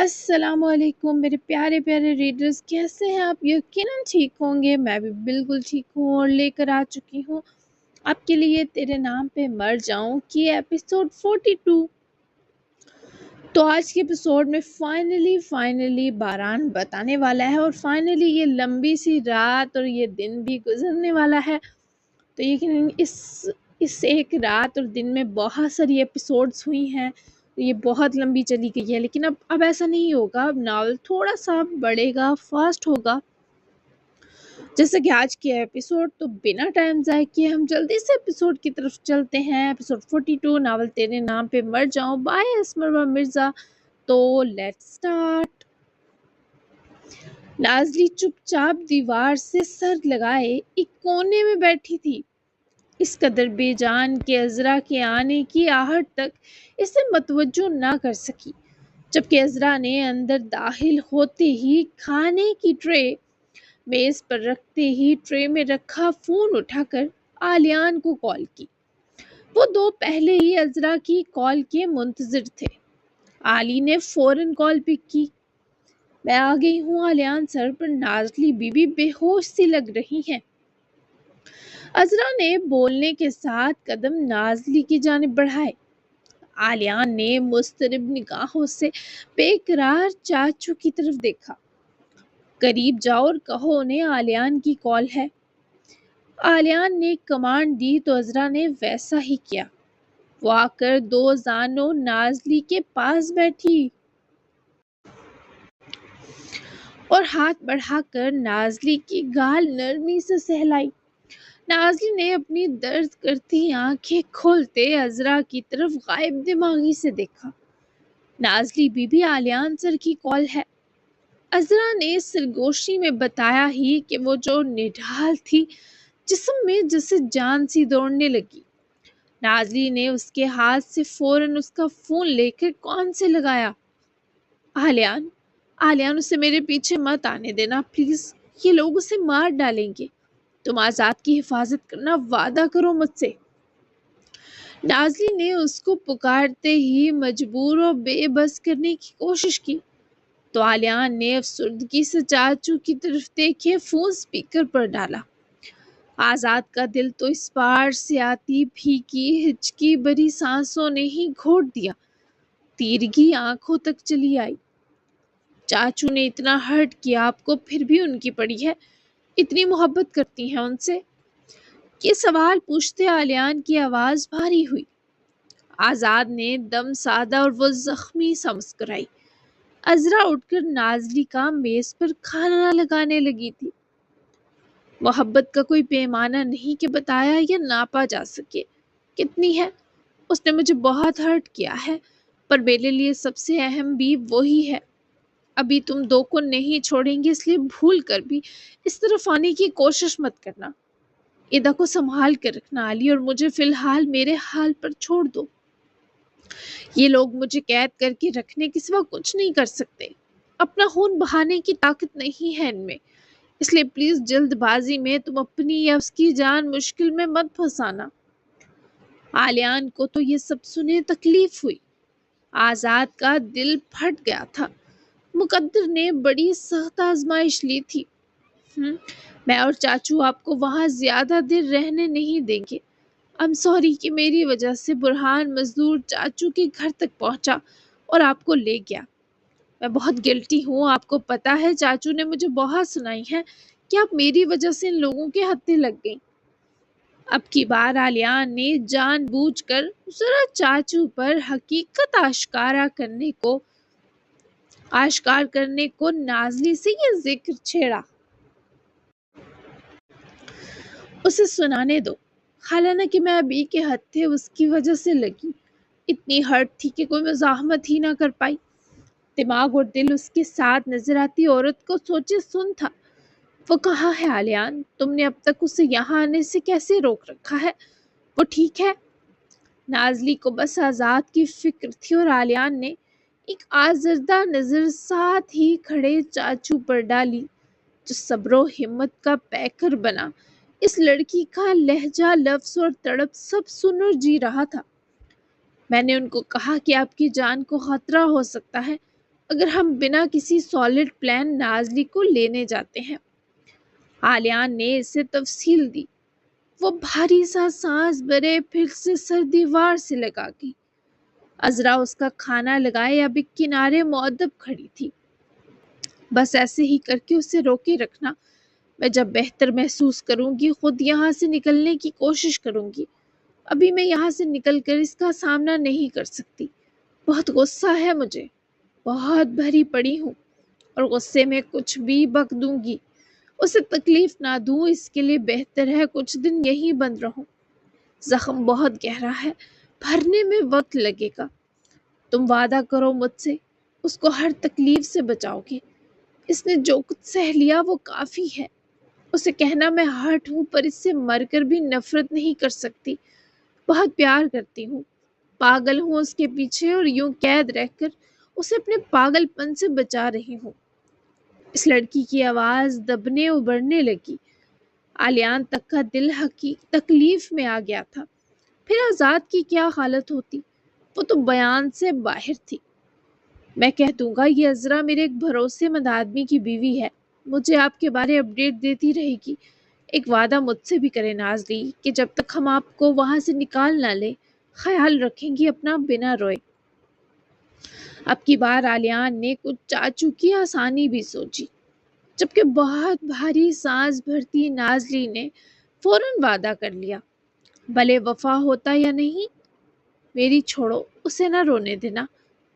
السلام علیکم میرے پیارے پیارے ریڈرز، کیسے ہیں آپ؟ یقیناً ٹھیک ہوں گے۔ میں بھی بالکل ٹھیک ہوں اور لے کر آ چکی ہوں آپ کے لیے تیرے نام پہ مر جاؤں کی ایپیسوڈ 42۔ تو آج کے ایپیسوڈ میں فائنلی باران بتانے والا ہے اور فائنلی یہ لمبی سی رات اور یہ دن بھی گزرنے والا ہے۔ تو یقیناً اس ایک رات اور دن میں بہت ساری ایپیسوڈز ہوئی ہیں، یہ بہت لمبی چلی گئی ہے، لیکن اب ایسا نہیں ہوگا۔ اب ناول تھوڑا سا بڑھے گا، فاسٹ ہوگا جیسے کہ آج کی ایپیسوڈ۔ تو بنا ٹائم ضائع کیے ہم جلدی سے ایپیسوڈ کی طرف چلتے ہیں۔ ایپیسوڈ 42، ناول تیرے نام پہ مر جاؤں، بائے اسمروا مرزا۔ تو لیٹس سٹارٹ۔ نازلی چپ چاپ دیوار سے سر لگائے ایک کونے میں بیٹھی تھی، اس قدر بے جان کہ عذرا کے آنے کی آہٹ تک اسے متوجہ نہ کر سکی، جبکہ عذرا نے اندر داخل ہوتے ہی کھانے کی ٹرے میز پر رکھتے ہی ٹرے میں رکھا فون اٹھا کر آلیان کو کال کی۔ وہ دو پہلے ہی عذرا کی کال کے منتظر تھے۔ آلی نے فوراً کال پک کی۔ میں آ گئی ہوں آلیان سر، پر نازلی بی بی بے ہوش سی لگ رہی ہیں۔ عذرا نے بولنے کے ساتھ قدم نازلی کی جانب بڑھائے۔ آلیان نے مضطرب نگاہوں سے بے قرار چاچو کی طرف دیکھا۔ قریب جاؤ اور کہو انہیں آلیان کی کال ہے۔ آلیان نے کمانڈ دی تو عذرا نے ویسا ہی کیا۔ وہ آ کر دو زانوں نازلی کے پاس بیٹھی اور ہاتھ بڑھا کر نازلی کی گال نرمی سے سہلائی۔ نازلی نے اپنی درد کرتی آنکھیں کھولتے عذرا کی طرف غائب دماغی سے دیکھا۔ نازلی بی بی آلیان سر کی کال ہے۔ عذرا نے سرگوشی میں بتایا ہی کہ وہ جو نڈھال تھی، جسم میں جیسے جان سی دوڑنے لگی۔ نازلی نے اس کے ہاتھ سے فوراً اس کا فون لے کر کون سے لگایا۔ آلیان اسے میرے پیچھے مت آنے دینا پلیز، یہ لوگ اسے مار ڈالیں گے۔ تم آزاد کی حفاظت کرنا وعدہ کرو مجھ سے۔ نازلی نے اس کو پکارتے ہی مجبور و بے بس کرنے کی کوشش کی، تو آلیان نے افسردگی سے چاچو کی طرف دیکھے فون سپیکر پر ڈالا۔ آزاد کا دل تو اس پار سے آتی بھیگی ہچکی بھری سانسوں نے ہی گھوٹ دیا، تیرگی آنکھوں تک چلی آئی۔ چاچو نے اتنا ہرٹ کیا آپ کو، پھر بھی ان کی پڑی ہے، اتنی محبت کرتی ہیں ان سے؟ یہ سوال پوچھتے آلیان کی آواز بھاری ہوئی۔ آزاد نے دم سادہ اور وہ زخمی سا مسکرائی۔ عذرا اٹھ کر نازلی کا میز پر کھانا لگانے لگی تھی۔ محبت کا کوئی پیمانہ نہیں کہ بتایا یا ناپا جا سکے کتنی ہے۔ اس نے مجھے بہت ہرٹ کیا ہے، پر میرے لیے سب سے اہم بھی وہی ہے۔ ابھی تم دو کو نہیں چھوڑیں گے، اس لیے بھول کر بھی اس طرف آنے کی کوشش مت کرنا۔ ادا کو سنبھال کر رکھنا علی، اور مجھے فی الحال میرے حال پر چھوڑ دو۔ یہ لوگ مجھے قید کر کے رکھنے کے سوا کچھ نہیں کر سکتے۔ اپنا خون بہانے کی طاقت نہیں ہے ان میں، اس لیے پلیز جلد بازی میں تم اپنی یا اس کی جان مشکل میں مت پھنسانا۔ آلیان کو تو یہ سب سنے تکلیف ہوئی۔ آزاد کا دل پھٹ گیا تھا۔ مقدر نے بڑی سخت آزمائش لی تھی۔ میں اور چاچو آپ کو وہاں زیادہ دیر رہنے نہیں دیں گے۔ I'm sorry کہ میری وجہ سے برہان مزدور چاچو کے گھر تک پہنچا اور آپ کو لے گیا۔ میں بہت گلٹی ہوں، آپ کو پتا ہے چاچو نے مجھے بہت سنائی ہے کہ آپ میری وجہ سے ان لوگوں کے ہتھے لگ گئیں۔ اب کی بار آلیان نے جان بوجھ کر ذرا چاچو پر حقیقت آشکار کرنے کو نازلی سے یہ ذکر چھیڑا۔ اسے سنانے دو، حالانہ کہ میں ابھی کے ہتھے اس کی وجہ سے لگی، اتنی ہرٹ تھی کہ کوئی مزاحمت ہی نہ کر پائی۔ دماغ اور دل اس کے ساتھ نظر آتی عورت کو سوچے سن تھا۔ وہ کہاں ہے آلیان؟ تم نے اب تک اسے یہاں آنے سے کیسے روک رکھا ہے؟ وہ ٹھیک ہے؟ نازلی کو بس آزاد کی فکر تھی اور آلیان نے ایک آزردہ نظر ساتھ ہی کھڑے چاچو پر ڈالی، جو صبر و ہمت کا پیکر بنا اس لڑکی کا لہجہ، لفظ اور تڑپ سب سن اور جی رہا تھا۔ میں نے ان کو کہا کہ آپ کی جان کو خطرہ ہو سکتا ہے، اگر ہم بنا کسی سالڈ پلان نازلی کو لینے جاتے ہیں؟ آلیان نے اسے تفصیل دی۔ وہ بھاری سا سانس بھرے، پھر سے سر دیوار سے لگا گئی۔ عذرا اس کا کھانا لگائے اب ایک کنارے مؤدب کھڑی تھی۔ بس ایسے ہی کر کے اسے روکے رکھنا۔ میں جب بہتر محسوس کروں گی خود یہاں سے نکلنے کی کوشش کروں گی۔ ابھی میں یہاں سے نکل کر اس کا سامنا نہیں کر سکتی۔ بہت غصہ ہے مجھے، بہت بھری پڑی ہوں، اور غصے میں کچھ بھی بک دوں گی۔ اسے تکلیف نہ دوں، اس کے لیے بہتر ہے کچھ دن یہیں بند رہوں۔ زخم بہت گہرا ہے، بھرنے میں وقت لگے گا۔ تم وعدہ کرو مجھ سے، اس کو ہر تکلیف سے بچاؤ گے۔ اس نے جو کچھ سہ لیا وہ کافی ہے۔ اسے کہنا میں ہرٹ ہوں، پر اس سے مر کر بھی نفرت نہیں کر سکتی۔ بہت پیار کرتی ہوں، پاگل ہوں اس کے پیچھے، اور یوں قید رہ کر اسے اپنے پاگل پن سے بچا رہی ہوں۔ اس لڑکی کی آواز دبنے ابھرنے لگی۔ آلیان تک کا دل تکلیف میں آ گیا تھا۔ پھر آزاد کی کیا حالت ہوتی؟ وہ تو بیان سے باہر تھی۔ میں کہہ دوں گا یہ عذرا میرے ایک بھروسے مند آدمی کی بیوی ہے، مجھے آپ کے بارے اپڈیٹ دیتی رہے گی۔ ایک وعدہ مجھ سے بھی کرے نازلی کہ جب تک ہم آپ کو وہاں سے نکال نہ لیں خیال رکھیں گی اپنا بنا روئے۔ اب کی بار آلیان نے کچھ چاچو کی آسانی بھی سوچی۔ جبکہ بہت بھاری سانس بھرتی نازلی نے فوراً وعدہ کر لیا، بھلے وفا ہوتا یا نہیں، میری چھوڑو، اسے نہ رونے دینا۔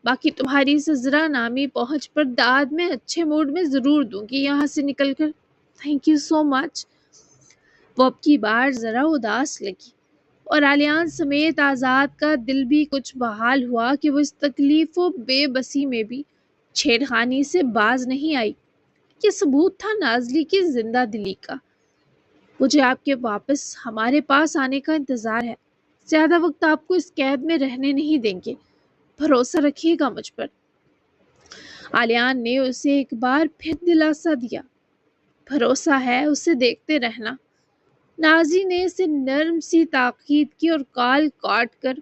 باقی تمہاری سزرا نامی پہنچ پر داد میں اچھے موڈ میں ضرور دوں گی یہاں سے نکل کر۔ تھینک یو سو مچ۔ وہ اب کی بار ذرا اداس لگی، اور آلیان سمیت آزاد کا دل بھی کچھ بحال ہوا کہ وہ اس تکلیف و بے بسی میں بھی چھیڑخانی سے باز نہیں آئی۔ یہ ثبوت تھا نازلی کی زندہ دلی کا۔ مجھے آپ کے واپس ہمارے پاس آنے کا انتظار ہے۔ زیادہ وقت آپ کو اس قید میں رہنے نہیں دیں گے، بھروسہ رکھیے گا مجھ پر۔ آلیان نے اسے ایک بار پھر دلاسا دیا۔ بھروسہ ہے، اسے دیکھتے رہنا۔ نازی نے اسے نرم سی تاکید کی اور کال کاٹ کر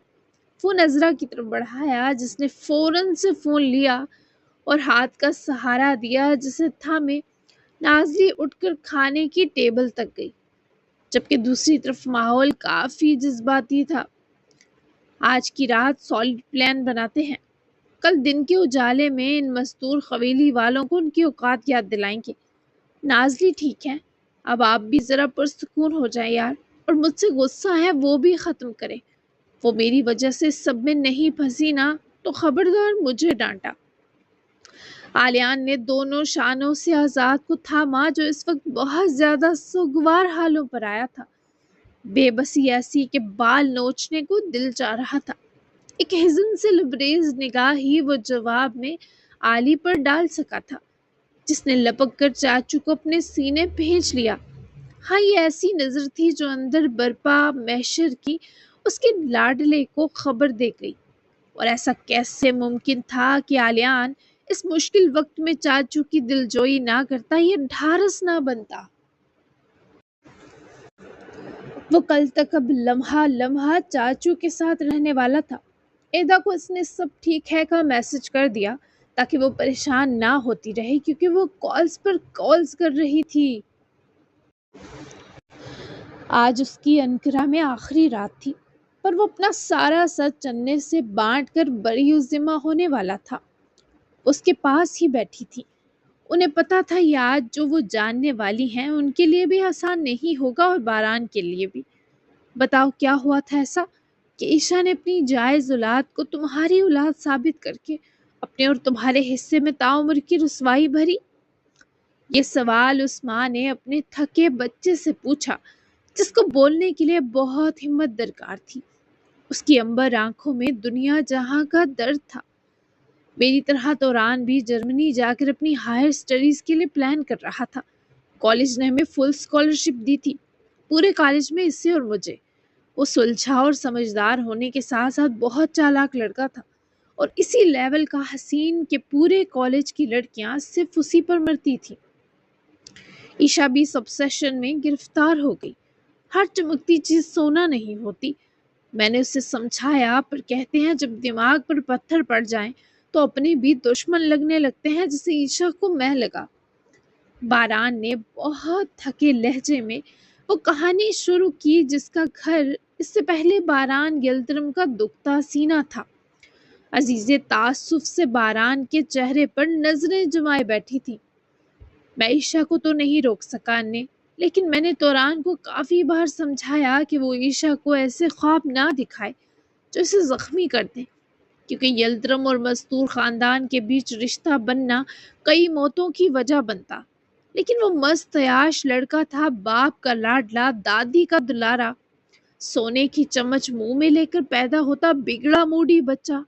فون عذرا کی طرف بڑھایا، جس نے فوراً سے فون لیا اور ہاتھ کا سہارا دیا جسے تھامے نازلی اٹھ کر کھانے کی ٹیبل تک گئی، جبکہ دوسری طرف ماحول کافی جذباتی تھا۔ آج کی رات سالڈ پلان بناتے ہیں، کل دن کے اجالے میں ان مزدور قبیلی والوں کو ان کی اوقات یاد دلائیں گے۔ نازلی ٹھیک ہے، اب آپ بھی ذرا پرسکون ہو جائیں یار، اور مجھ سے غصہ ہے وہ بھی ختم کریں۔ وہ میری وجہ سے سب میں نہیں پھنسی نا تو خبردار مجھے ڈانٹا۔ آلیان نے دونوں شانوں سے آزاد کو تھاما جو اس وقت بہت زیادہ سوگوار حالوں پر آیا تھا۔ بے بسی ایسی کہ بال نوچنے کو دل چاہ رہا تھا۔ ایک حزن سے لبریز نگاہ ہی وہ جواب میں آلی پر ڈال سکا تھا، جس نے لپک کر چاچو کو اپنے سینے بھیج لیا۔ ہاں، یہ ایسی نظر تھی جو اندر برپا محشر کی اس کے لاڈلے کو خبر دے گئی۔ اور ایسا کیسے ممکن تھا کہ آلیان اس مشکل وقت میں چاچو کی دلجوئی نہ کرتا، یہ ڈھارس نہ بنتا۔ وہ کل تک اب لمحہ لمحہ چاچو کے ساتھ رہنے والا تھا۔ ایدا کو اس نے سب ٹھیک ہے کا میسج کر دیا تاکہ وہ پریشان نہ ہوتی رہے، کیونکہ وہ کالز پر کالز کر رہی تھی۔ آج اس کی انقرہ میں آخری رات تھی، پر وہ اپنا سارا سچ چنے سے بانٹ کر بری الذمہ ہونے والا تھا۔ اس کے پاس ہی بیٹھی تھی۔ انہیں پتا تھا یہ آج جو وہ جاننے والی ہیں ان کے لیے بھی آسان نہیں ہوگا، اور باران کے لیے بھی۔ بتاؤ کیا ہوا تھا ایسا کہ عشا نے اپنی جائز اولاد کو تمہاری اولاد ثابت کر کے اپنے اور تمہارے حصے میں تعمر کی رسوائی بھری؟ یہ سوال اس ماں نے اپنے تھکے بچے سے پوچھا، جس کو بولنے کے لیے بہت ہمت درکار تھی۔ اس کی امبر آنکھوں میں دنیا جہاں کا درد تھا۔ میری طرح دوران بھی جرمنی جا کر اپنی ہائر اسٹڈیز کے لیے پلان کر رہا تھا۔ کالج نے ہمیں فل اسکالرشپ دی تھی، پورے کالج میں اسے اور مجھے۔ وہ سلجھا اور سمجھدار ہونے کے ساتھ ساتھ بہت چالاک لڑکا تھا، اور اسی لیول کا حسین کہ پورے کالج کی لڑکیاں صرف اسی پر مرتی تھیں۔ عشا بھی اس obsession میں گرفتار ہو گئی۔ ہر چمکتی چیز سونا نہیں ہوتی۔ میں نے اسے سمجھایا، پر کہتے ہیں جب دماغ پر پتھر پڑ جائیں تو اپنے بھی دشمن لگنے لگتے ہیں جسے عیشا کو میں لگا۔ باران نے بہت تھکے لہجے میں وہ کہانی شروع کی جس کا گھر اس سے پہلے باران یلدرم کا دکھتا سینہ تھا۔ عزیزیں تعصب سے باران کے چہرے پر نظریں جمائے بیٹھی تھی۔ میں عیشا کو تو نہیں روک سکا نے، لیکن میں نے توران کو کافی بار سمجھایا کہ وہ عیشا کو ایسے خواب نہ دکھائے جو اسے زخمی کر دیں، کیونکہ یلدرم اور مستور خاندان کے بیچ رشتہ بننا کئی موتوں کی وجہ بنتا۔ لیکن وہ مست عیاش لڑکا تھا، باپ کا لاڈلا، دادی کا دلارا، سونے کی چمچ منہ میں لے کر پیدا ہوتا بگڑا موڈی بچہ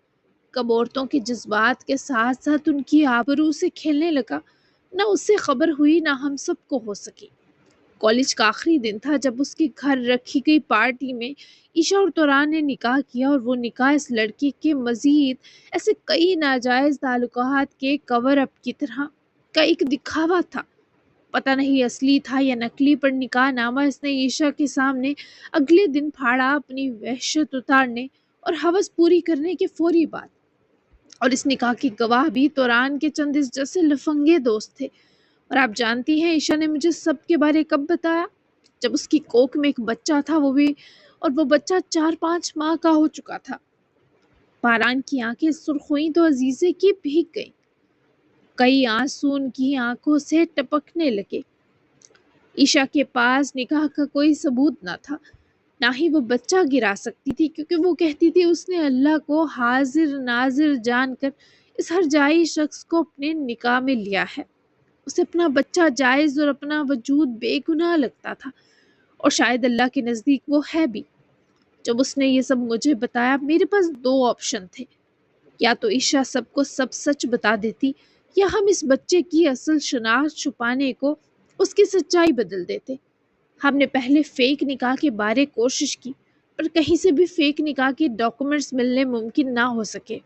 کب عورتوں کے جذبات کے ساتھ ساتھ ان کی آبرو سے کھیلنے لگا، نہ اس سے خبر ہوئی نہ ہم سب کو ہو سکی۔ کالج کا آخری دن تھا جب اس کے گھر رکھی گئی پارٹی میں عیشا اور توران نے نکاح کیا، اور وہ نکاح اس لڑکی کے مزید ایسے کئی ناجائز تعلقات کے کور اپ کی طرح کا ایک دکھاوا تھا۔ پتہ نہیں اصلی تھا یا نکلی، پر نکاح نامہ اس نے عیشا کے سامنے اگلے دن پھاڑا، اپنی وحشت اتارنے اور ہوس پوری کرنے کے فوری بعد۔ اور اس نکاح کے گواہ بھی توران کے چند اس جیسے لفنگے دوست تھے۔ اور آپ جانتی ہیں عیشا نے مجھے سب کے بارے کب بتایا؟ جب اس کی کوکھ میں ایک بچہ تھا، وہ بچہ 4-5 ماہ کا ہو چکا تھا۔ باران کی آنکھیں سرخ ہوئیں تو عزیزے کی بھیگ گئیں، کئی آنسو ان کی آنکھوں سے ٹپکنے لگے۔ عیشا کے پاس نکاح کا کوئی ثبوت نہ تھا، نہ ہی وہ بچہ گرا سکتی تھی، کیونکہ وہ کہتی تھی اس نے اللہ کو حاضر ناظر جان کر اس ہرجائی شخص کو اپنے نکاح میں لیا ہے۔ اسے اپنا بچہ جائز اور اپنا وجود بے گناہ لگتا تھا، اور شاید اللہ کے نزدیک وہ ہے بھی۔ جب اس نے یہ سب مجھے بتایا، میرے پاس 2 آپشن تھے، یا تو عیشا سب کو سب سچ بتا دیتی، یا ہم اس بچے کی اصل شناخت چھپانے کو اس کی سچائی بدل دیتے۔ ہم نے پہلے فیک نکاح کے بارے کوشش کی، پر کہیں سے بھی فیک نکاح کے ڈاکومنٹس ملنے ممکن نہ ہو سکے،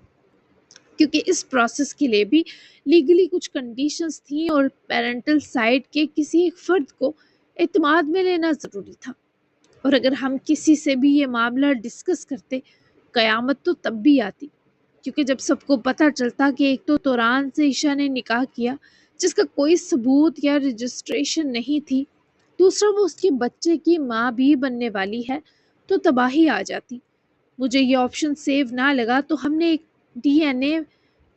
کیونکہ اس پروسیس کے لیے بھی لیگلی کچھ کنڈیشنز تھیں، اور پیرنٹل سائڈ کے کسی ایک فرد کو اعتماد میں لینا ضروری تھا۔ اور اگر ہم کسی سے بھی یہ معاملہ ڈسکس کرتے، قیامت تو تب بھی آتی، کیونکہ جب سب کو پتہ چلتا کہ ایک تو توران سے عیشا نے نکاح کیا جس کا کوئی ثبوت یا رجسٹریشن نہیں تھی، دوسرا وہ اس کے بچے کی ماں بھی بننے والی ہے، تو تباہی آ جاتی۔ مجھے یہ آپشن سیو نہ لگا، تو ہم نے ایک DNA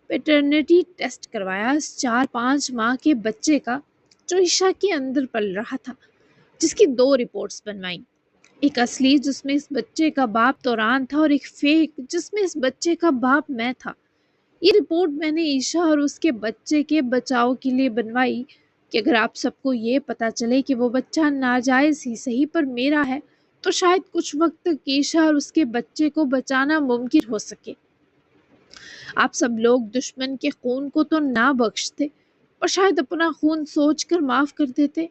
پیٹرنٹی ٹیسٹ کروایا اس 4-5 ماہ کے بچے کا جو عیشا کے اندر پل رہا تھا، جس کی 2 رپورٹس بنوائیں، ایک اصلی جس میں اس بچے کا باپ توران تھا، اور ایک فیک جس میں اس بچے کا باپ میں تھا۔ یہ رپورٹ میں نے عیشا اور اس کے بچے کے بچاؤ کے لیے بنوائی کہ اگر آپ سب کو یہ پتا چلے کہ وہ بچہ ناجائز ہی صحیح پر میرا ہے، تو شاید کچھ وقت تک عیشا اور اس کے بچے کو بچانا ممکن ہو سکے۔ آپ سب لوگ دشمن کے خون کو تو نہ بخشتے، اور شاید اپنا خون سوچ کر معاف کر دیتے۔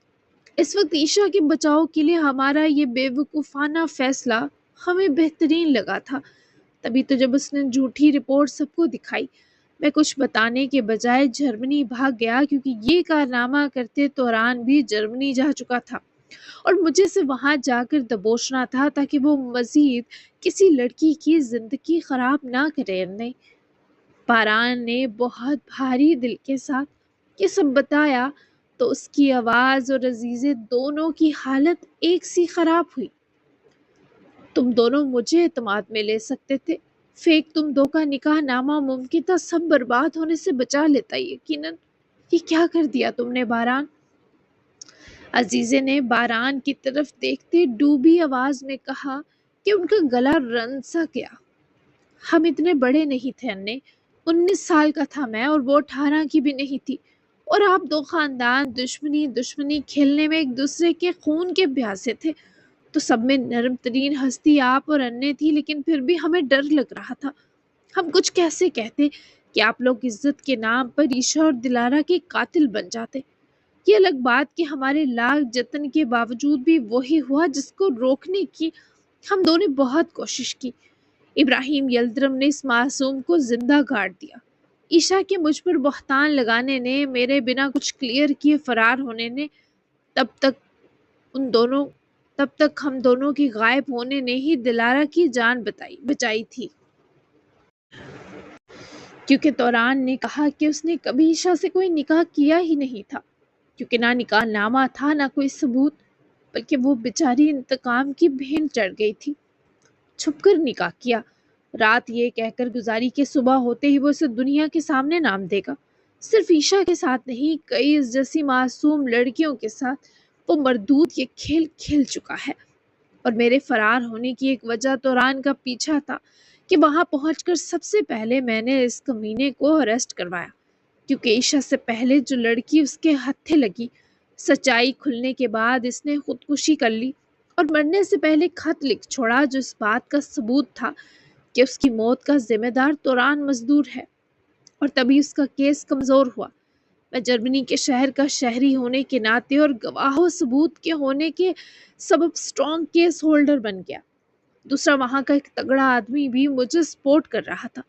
اس وقت عیشا کے بچاؤ کے لیے ہمارا یہ بے وقوفانہ فیصلہ ہمیں بہترین لگا تھا۔ تبھی تو جب اس نے جھوٹی رپورٹ سب کو دکھائی، میں کچھ بتانے کے بجائے جرمنی بھاگ گیا، کیونکہ یہ کارنامہ کرتے توران بھی جرمنی جا چکا تھا، اور مجھے سے وہاں جا کر دبوچنا تھا تاکہ وہ مزید کسی لڑکی کی زندگی خراب نہ کرے۔ باران نے بہت بھاری دل کے ساتھ یہ سب بتایا تو اس کی آواز اور عزیزے دونوں کی حالت ایک سی خراب ہوئی۔ تم دونوں مجھے اعتماد میں لے سکتے تھے، فیک تم دو کا نکاح نامہ ممکن تھا سب برباد ہونے سے بچا لیتا، یقیناً یہ کیا کر دیا تم نے باران؟ عزیزے نے باران کی طرف دیکھتے ڈوبی آواز میں کہا کہ ان کا گلا رن سا گیا۔ ہم اتنے بڑے نہیں تھے انے، 19 سال کا تھا میں، اور وہ 18 کی بھی نہیں تھی، اور آپ 2 خاندان دشمنی کھیلنے میں ایک دوسرے کے خون کے پیاسے تھے، تو سب میں نرم ترین ہستی آپ اور انے تھی، لیکن پھر بھی ہمیں ڈر لگ رہا تھا۔ ہم کچھ کیسے کہتے کہ آپ لوگ عزت کے نام پر عیشا اور دلارا کے قاتل بن جاتے۔ یہ الگ بات کہ ہمارے لاکھ جتن کے باوجود بھی وہی ہوا جس کو روکنے کی ہم دونوں نے بہت کوشش کی۔ ابراہیم یلدرم نے اس معصوم کو زندہ گاڑ دیا۔ عیشا کے مجھ پر بہتان لگانے نے، میرے بنا کچھ کلیئر کیے فرار ہونے نے، تب تک ہم دونوں کی غائب ہونے نے ہی دلارا کی جان بچائی تھی۔ کیونکہ توران نے کہا کہ اس نے کبھی عشا سے کوئی نکاح کیا ہی نہیں تھا، کیونکہ نہ نکاح نامہ تھا نہ کوئی ثبوت، بلکہ وہ بیچاری انتقام کی بھین چڑھ گئی تھی۔ چھپ کر نکاح کیا، رات یہ کہہ کر گزاری کہ صبح ہوتے ہی وہ اسے دنیا کے سامنے نام دے گا۔ صرف عشا کے ساتھ نہیں، کئی اس جیسی معصوم لڑکیوں کے ساتھ وہ مردود یہ کھیل کھیل چکا ہے۔ اور میرے فرار ہونے کی ایک وجہ توران کا پیچھا تھا کہ وہاں پہنچ کر سب سے پہلے میں نے اس کمینے کو اریسٹ کروایا، کیونکہ عشا سے پہلے جو لڑکی اس کے ہتھے لگی، سچائی کھلنے کے بعد اس نے خودکشی کر لی اور مرنے سے پہلے خط لکھ چھوڑا جو اس بات کا ثبوت تھا کہ اس کی موت کا ذمہ دار توران مزدور ہے، اور تبھی اس کا کیس کمزور ہوا۔ میں جرمنی کے شہر کا شہری ہونے کے ناطے اور گواہ و ثبوت کے ہونے کے سبب اسٹرانگ کیس ہولڈر بن گیا۔ دوسرا، وہاں کا ایک تگڑا آدمی بھی مجھے سپورٹ کر رہا تھا،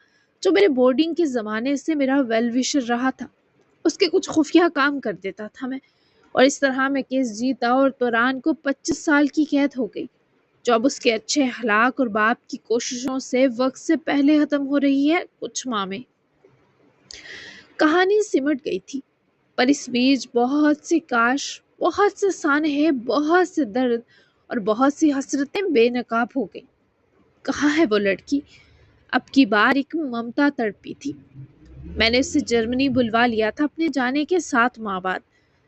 جو میرے بورڈنگ کے زمانے سے میرا ویل وشر رہا تھا۔ اس کے کچھ خفیہ کام کر دیتا تھا میں، اور اس طرح میں کیس جیتا اور توران کو 25 سال کی قید ہو گئی، جو اب اس کے اچھے اخلاق اور باپ کی کوششوں سے وقت سے پہلے ختم ہو رہی ہے۔ کچھ ماہ میں کہانی سمٹ گئی تھی، پر اس بیچ بہت سے کاش، بہت سے سانحے، بہت سے درد اور بہت سی حسرتیں بے نقاب ہو گئیں۔ کہاں ہے وہ لڑکی؟ اب کی بار ایک ممتا تڑپی تھی۔ میں نے اسے جرمنی بلوا لیا تھا اپنے جانے کے 7 ماہ بعد،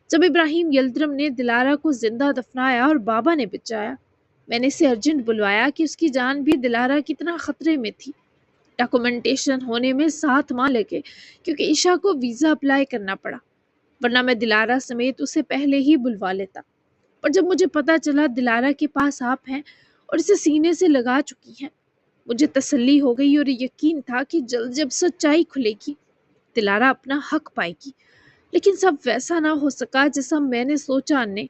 جب ابراہیم یلدرم نے دلارا کو زندہ دفنایا اور بابا نے بچایا۔ میں نے اسے ارجنٹ بلوایا کہ اس کی جان بھی دلارا کتنا خطرے میں تھی۔ ڈاکومنٹیشن ہونے میں 7 ماہ لگے، کیونکہ عشا کو ویزا اپلائی کرنا پڑا، ورنہ میں دلارا سمیت اسے پہلے ہی بلوا لیتا۔ اور جب مجھے پتا چلا دلارا کے پاس آپ ہیں اور اسے سینے سے لگا چکی ہیں، مجھے تسلی ہو گئی اور یقین تھا کہ جلد جب سچائی کھلے گی دلارا اپنا حق پائے گی۔ لیکن سب ویسا نہ ہو سکا جیسا میں نے سوچا۔ نے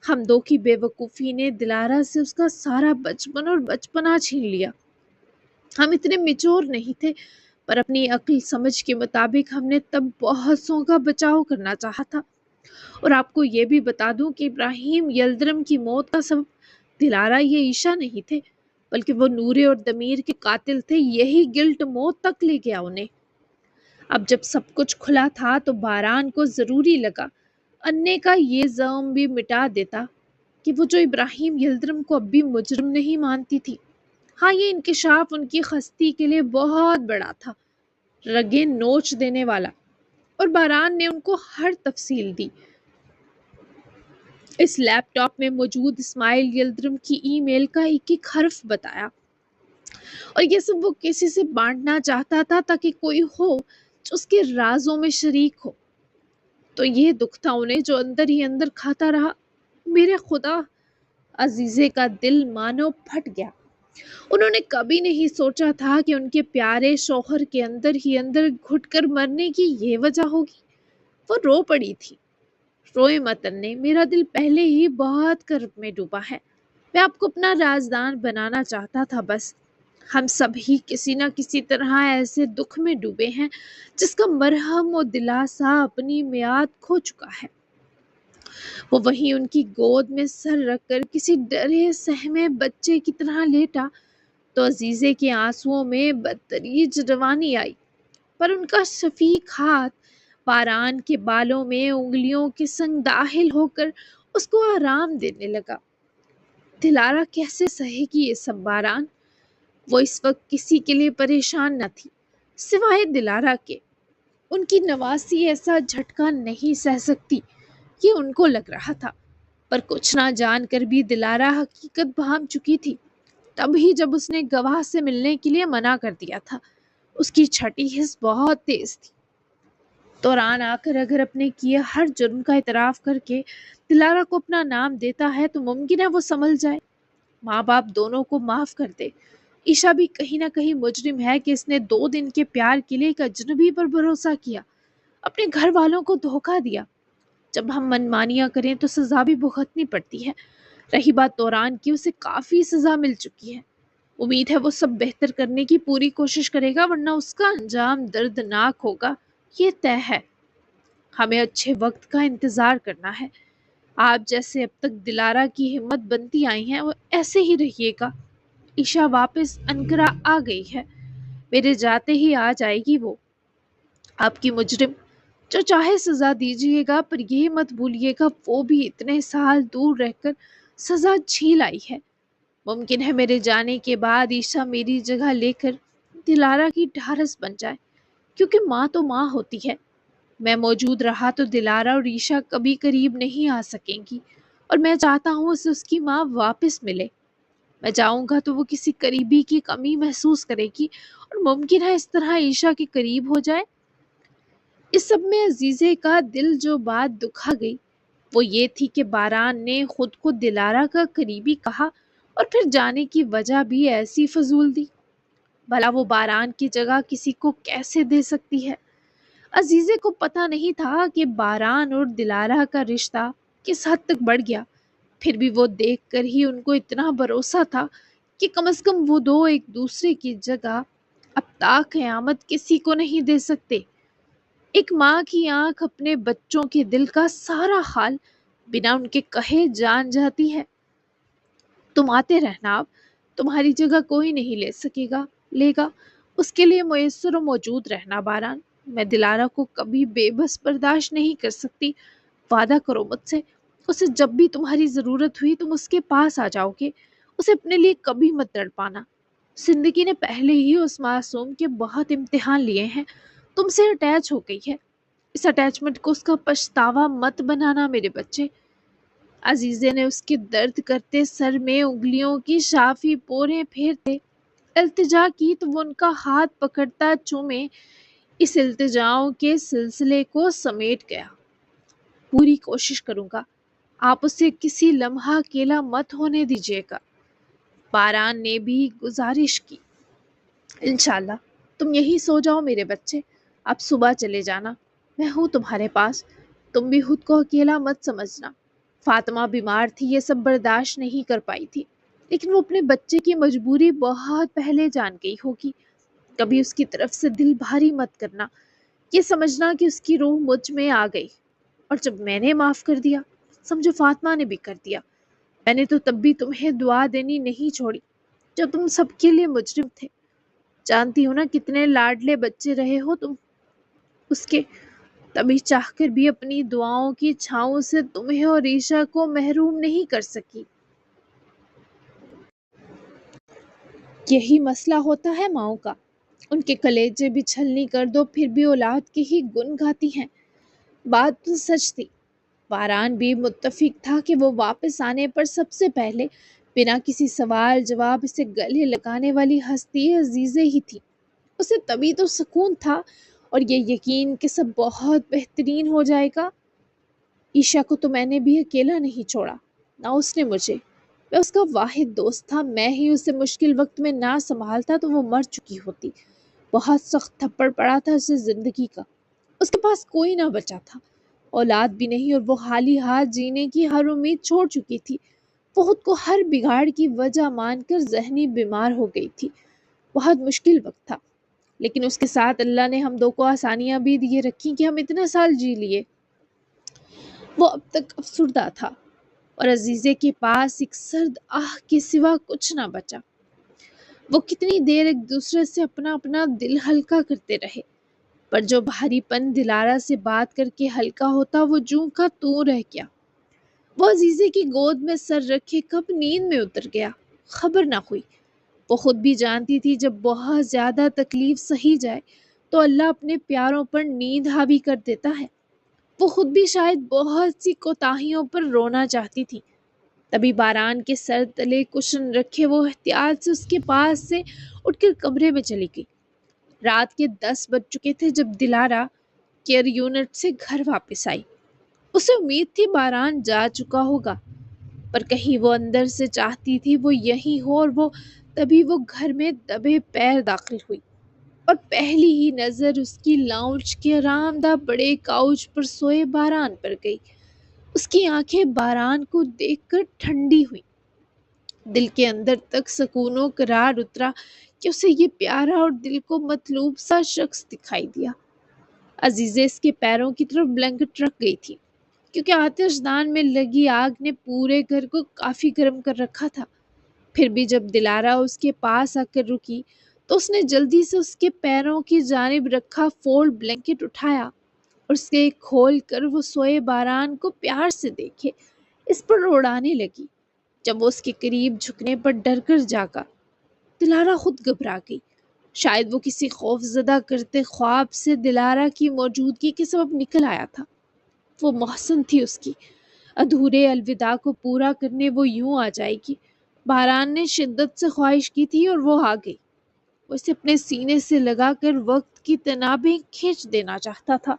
ہم دو کی بے وقوفی نے دلارا سے اس کا سارا بچپن اور بچپنا چھین لیا۔ ہم اتنے میچور نہیں تھے، پر اپنی عقل سمجھ کے مطابق ہم نے تب بہت سو کا بچاؤ کرنا چاہا تھا۔ اور آپ کو یہ بھی بتا دوں کہ ابراہیم یلدرم کی موت کا سبب دلارا یہ عشا نہیں تھے، بلکہ وہ نورے اور دمیر کے قاتل تھے۔ یہی گلٹ موت تک لے گیا انہیں۔ اب جب سب کچھ کھلا تھا تو باران کو ضروری لگا انے کا یہ زعم بھی مٹا دیتا کہ وہ جو ابراہیم یلدرم کو اب بھی مجرم نہیں مانتی تھی۔ ہاں، یہ انکشاف ان کی خستی کے لیے بہت بڑا تھا، رگیں نوچ دینے والا، اور باران نے ان کو ہر تفصیل دی۔ اس لیپ ٹاپ میں موجود اسماعیل یلدرم کی ای میل کا ایک ایک حرف بتایا، اور یہ سب وہ کسی سے بانٹنا چاہتا تھا تاکہ کوئی ہو جو اس کے رازوں میں شریک ہو۔ تو یہ دکھ تھا انہیں جو اندر ہی اندر کھاتا رہا۔ میرے خدا، عزیزے کا دل مانو پھٹ گیا۔ انہوں نے کبھی نہیں سوچا تھا کہ ان کے پیارے شوہر کے اندر ہی اندر گھٹ کر مرنے کی یہ وجہ ہوگی۔ وہ رو پڑی تھی۔ روئے مت انے، میرا دل پہلے ہی بہت کرب میں ڈوبا ہے۔ میں آپ کو اپنا رازدان بنانا چاہتا تھا بس۔ ہم سب ہی کسی نہ کسی طرح ایسے دکھ میں ڈوبے ہیں جس کا مرہم و دلاسا اپنی میعاد کھو چکا ہے۔ وہ وہیں ان کی گود میں سر رکھ کر کسی ڈرے سہمے بچے کی طرح لیٹا تو عزیزے کے آنسوؤں میں بدتریج روانی آئی، پر ان کا شفیق ہاتھ باران کے بالوں میں انگلیوں کے سنگ داخل ہو کر اس کو آرام دینے لگا۔ دلارا کیسے سہے گی یہ سب باران؟ وہ اس وقت کسی کے لیے پریشان نہ تھی سوائے دلارا کے۔ ان کی نواسی ایسا جھٹکا نہیں سہ سکتی، یہ ان کو لگ رہا تھا، پر کچھ نہ جان کر بھی دلارا حقیقت بھانپ چکی تھی۔ تبھی جب اس نے گواہ سے ملنے کے لیے منع کر دیا تھا، اس کی چھٹی حس بہت تیز تھی۔ توران آ کر اگر اپنے کیے ہر جرم کا اعتراف کر کے دلارا کو اپنا نام دیتا ہے تو ممکن ہے وہ سنبھل جائے، ماں باپ دونوں کو معاف کر دے۔ عشا بھی کہیں نہ کہیں مجرم ہے کہ اس نے 2 دن کے پیار کے لیے ایک اجنبی پر بھروسہ کیا، اپنے گھر والوں کو دھوکہ دیا۔ جب ہم منمانیاں کریں تو سزا بھی بھگتنی پڑتی ہے۔ رہی بات توران کی، اسے کافی سزا مل چکی ہے۔ امید ہے وہ سب بہتر کرنے کی پوری کوشش کرے گا، ورنہ اس کا انجام دردناک ہوگا، یہ طے ہے۔ ہمیں اچھے وقت کا انتظار کرنا ہے۔ آپ جیسے اب تک دلارا کی ہمت بنتی آئی ہیں، وہ ایسے ہی رہیے گا۔ عشا واپس انقرہ آ گئی ہے، میرے جاتے ہی آ جائے گی وہ۔ آپ کی مجرم جو چاہے سزا دیجیے گا، پر یہ مت بھولیے گا وہ بھی اتنے سال دور رہ کر سزا جھیل آئی ہے۔ ممکن ہے میرے جانے کے بعد عیشا میری جگہ لے کر دلارا کی ڈھارس بن جائے، کیونکہ ماں تو ماں ہوتی ہے۔ میں موجود رہا تو دلارا اور عیشا کبھی قریب نہیں آ سکیں گی، اور میں چاہتا ہوں اسے اس کی ماں واپس ملے۔ میں جاؤں گا تو وہ کسی قریبی کی کمی محسوس کرے گی، اور ممکن ہے اس طرح عیشا کے قریب ہو جائے۔ اس سب میں عزیزے کا دل جو بات دکھا گئی وہ یہ تھی کہ باران نے خود کو دلارا کا قریبی کہا، اور پھر جانے کی وجہ بھی ایسی فضول دی۔ بھلا وہ باران کی جگہ کسی کو کیسے دے سکتی ہے؟ عزیزے کو پتہ نہیں تھا کہ باران اور دلارا کا رشتہ کس حد تک بڑھ گیا، پھر بھی وہ دیکھ کر ہی ان کو اتنا بھروسہ تھا کہ کم از کم وہ دو ایک دوسرے کی جگہ اب تا قیامت کسی کو نہیں دے سکتے۔ ایک ماں کی آنکھ اپنے بچوں کے دل کا سارا حال بنا ان کے کہے جان جاتی ہے۔ تم آتے رہنا، اب تمہاری جگہ کوئی نہیں لے سکے گا، لے گا۔ اس کے لیے میسر و موجود رہنا باران۔ میں دلارا کو کبھی بے بس برداشت نہیں کر سکتی۔ وعدہ کرو مجھ سے، اسے جب بھی تمہاری ضرورت ہوئی تم اس کے پاس آ جاؤ گے۔ اسے اپنے لیے کبھی مت تڑپانا۔ زندگی نے پہلے ہی اس معصوم کے بہت امتحان لیے ہیں، تم سے اٹیچ ہو گئی ہے، اس اٹیچمنٹ کو اس کا پچھتاوا مت بنانا میرے بچے۔ عزیزے نے اس کے درد کرتے سر میں انگلیوں کی شافی پورے پھیرتے التجا کی تو وہ ان کا ہاتھ پکڑتا چومے اس التجاؤں کے سلسلے کو سمیٹ گیا۔ پوری کوشش کروں گا آپ اسے کسی لمحہ اکیلا مت ہونے دیجیے گا، باران نے بھی گزارش کی۔ انشاءاللہ تم یہی سو جاؤ میرے بچے، اب صبح چلے جانا، میں ہوں تمہارے پاس، تم بھی خود کو اکیلا مت سمجھنا۔ فاطمہ بیمار تھی، یہ سب برداشت نہیں کر پائی تھی، لیکن وہ اپنے بچے کی مجبوری بہت پہلے جان گئی ہوگی۔ کبھی اس کی طرف سے دل بھاری مت کرنا، یہ سمجھنا کہ اس کی روح مجھ میں آ گئی، اور جب میں نے معاف کر دیا سمجھو فاطمہ نے بھی کر دیا۔ میں نے تو تب بھی تمہیں دعا دینی نہیں چھوڑی جب تم سب کے لیے مجرم تھے۔ جانتی ہو نا کتنے لاڈلے بچے رہے ہو تم اس کے، تبھی چاہ کر بھی اپنی دعاؤں کی چھاؤں سے تمہیں اور عیشا کو محروم نہیں کر سکی۔ یہی مسئلہ ہوتا ہے ماؤں کا، ان کے کلیجے بھی چھلنی کر دو پھر بھی اولاد کی ہی گن گاتی ہیں۔ بات تو سچ تھی، باران بھی متفق تھا کہ وہ واپس آنے پر سب سے پہلے بنا کسی سوال جواب اسے گلے لگانے والی ہستی عزیزے ہی تھی۔ اسے تبھی تو سکون تھا، اور یہ یقین کہ سب بہت بہترین ہو جائے گا۔ عیشا کو تو میں نے بھی اکیلا نہیں چھوڑا، نہ اس نے مجھے، میں اس کا واحد دوست تھا۔ میں ہی اسے مشکل وقت میں نہ سنبھالتا تو وہ مر چکی ہوتی۔ بہت سخت تھپڑ پڑا تھا اسے زندگی کا، اس کے پاس کوئی نہ بچا تھا، اولاد بھی نہیں، اور وہ حالی ہاتھ جینے کی ہر امید چھوڑ چکی تھی۔ وہ خود کو ہر بگاڑ کی وجہ مان کر ذہنی بیمار ہو گئی تھی۔ بہت مشکل وقت تھا، لیکن اس کے ساتھ اللہ نے ہم دو کو آسانیاں بھی دیے رکھی کہ ہم اتنے سال جی لیے۔ وہ اب تک افسردہ تھا، اور عزیزے کے پاس ایک سرد آہ کے سوا کچھ نہ بچا۔ وہ کتنی دیر ایک دوسرے سے اپنا اپنا دل ہلکا کرتے رہے، پر جو بھاری پن دلارا سے بات کر کے ہلکا ہوتا وہ جوں کا توں رہ گیا۔ وہ عزیزے کی گود میں سر رکھے کب نیند میں اتر گیا، خبر نہ ہوئی۔ وہ خود بھی جانتی تھی جب بہت زیادہ تکلیف سہی جائے تو اللہ اپنے پیاروں پر نیند حاوی کر دیتا ہے۔ وہ خود بھی شاید بہت سی کوتاہیوں پر رونا چاہتی تھی۔ تبھی باران کے سر تلے کشن رکھے وہ احتیاط سے اس کے پاس سے اٹھ کر کمرے میں چلی گئی۔ رات کے 10 بج چکے تھے جب دلارا کیئر یونٹ سے گھر واپس آئی۔ اسے امید تھی باران جا چکا ہوگا، پر کہیں وہ اندر سے چاہتی تھی وہ یہیں ہو، اور وہ تبھی وہ گھر میں دبے پیر داخل ہوئی، اور پہلی ہی نظر اس کی لاؤنج کے آرام دہ بڑے کاؤچ پر سوئے باران پر گئی۔ اس کی آنکھیں باران کو دیکھ کر ٹھنڈی ہوئی، دل کے اندر تک سکون و قرار اترا کہ اسے یہ پیارا اور دل کو مطلوب سا شخص دکھائی دیا۔ عزیزے اس کے پیروں کی طرف بلینکٹ رکھ گئی تھی، کیونکہ آتش دان میں لگی آگ نے پورے گھر کو کافی گرم کر رکھا تھا۔ پھر بھی جب دلارا اس کے پاس آ کر رکی تو اس نے جلدی سے اس کے پیروں کی جانب رکھا فولڈ بلینکٹ اٹھایا اور اسے کھول کر وہ سوئے باران کو پیار سے دیکھے اس پر اڑانے لگی۔ جب وہ اس کے قریب جھکنے پر ڈر کر جاگا، دلارا خود گھبرا گئی۔ شاید وہ کسی خوف زدہ کرتے خواب سے دلارا کی موجودگی کے سبب نکل آیا تھا۔ وہ محسن تھی اس کی ادھورے الوداع کو پورا کرنے، وہ یوں آ جائے گی۔ باران نے شدت سے خواہش کی تھی اور وہ آ گئی۔ وہ اسے اپنے سینے سے لگا کر وقت کی تنابیں کھینچ دینا چاہتا تھا۔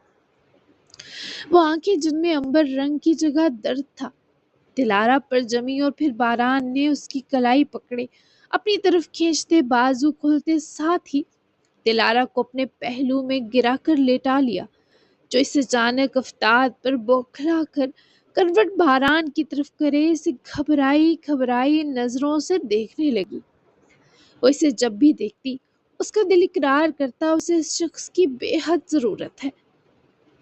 وہ آنکھیں جن میں عنبر رنگ کی جگہ درد تھا دلارا پر جمی، اور پھر باران نے اس کی کلائی پکڑے اپنی طرف کھینچتے، بازو کھلتے ساتھ ہی دلارا کو اپنے پہلو میں گرا کر لیٹا لیا، جو اسے اچانک افتاد پر بوکھلا کر کروٹ باران کی طرف کرے اسے گھبرائی گھبرائی نظروں سے دیکھنے لگی۔ وہ اسے جب بھی دیکھتی اس کا دل اقرار کرتا اسے اس شخص کی بے حد ضرورت ہے۔